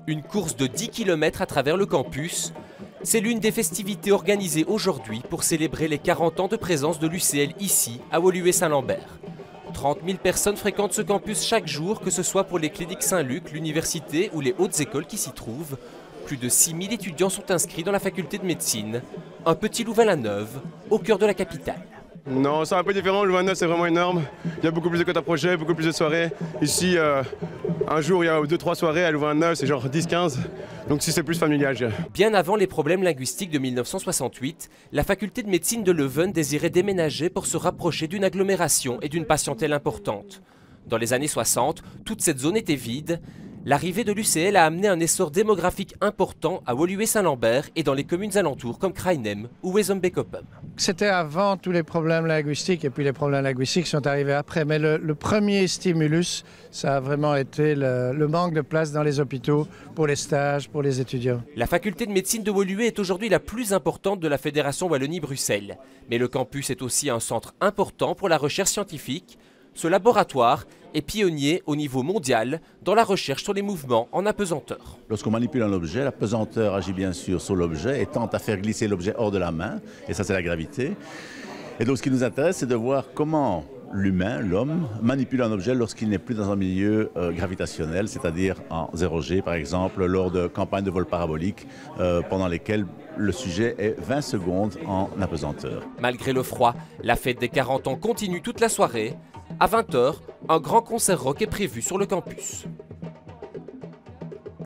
Une course de 10 km à travers le campus, c'est l'une des festivités organisées aujourd'hui pour célébrer les 40 ans de présence de l'UCL ici, à Woluwe-Saint-Lambert. 30 000 personnes fréquentent ce campus chaque jour, que ce soit pour les cliniques Saint-Luc, l'université ou les hautes écoles qui s'y trouvent. Plus de 6 000 étudiants sont inscrits dans la faculté de médecine, un petit Louvain-la-Neuve, au cœur de la capitale. Non, c'est un peu différent. Louvain-la-Neuve, c'est vraiment énorme. Il y a beaucoup plus de quotas projets, beaucoup plus de soirées. Ici, un jour, il y a 2-3 soirées. À Louvain-la-Neuve, c'est genre 10-15. Donc, si c'est plus familial, je dirais. Bien avant les problèmes linguistiques de 1968, la faculté de médecine de Leuven désirait déménager pour se rapprocher d'une agglomération et d'une patientèle importante. Dans les années 60, toute cette zone était vide. L'arrivée de l'UCL a amené un essor démographique important à Woluwe-Saint-Lambert et dans les communes alentours comme Krainem ou Wezembeek-Oppem. C'était avant tous les problèmes linguistiques et puis les problèmes linguistiques sont arrivés après. Mais le premier stimulus, ça a vraiment été le manque de place dans les hôpitaux pour les stages, pour les étudiants. La faculté de médecine de Woluwe est aujourd'hui la plus importante de la Fédération Wallonie-Bruxelles. Mais le campus est aussi un centre important pour la recherche scientifique. Ce laboratoire est pionnier au niveau mondial dans la recherche sur les mouvements en apesanteur. Lorsqu'on manipule un objet, la pesanteur agit bien sûr sur l'objet et tente à faire glisser l'objet hors de la main, et ça c'est la gravité. Et donc ce qui nous intéresse, c'est de voir comment l'humain, l'homme, manipule un objet lorsqu'il n'est plus dans un milieu gravitationnel, c'est-à-dire en 0G par exemple, lors de campagnes de vol parabolique pendant lesquelles le sujet est 20 secondes en apesanteur. Malgré le froid, la fête des 40 ans continue toute la soirée. À 20 h, un grand concert rock est prévu sur le campus.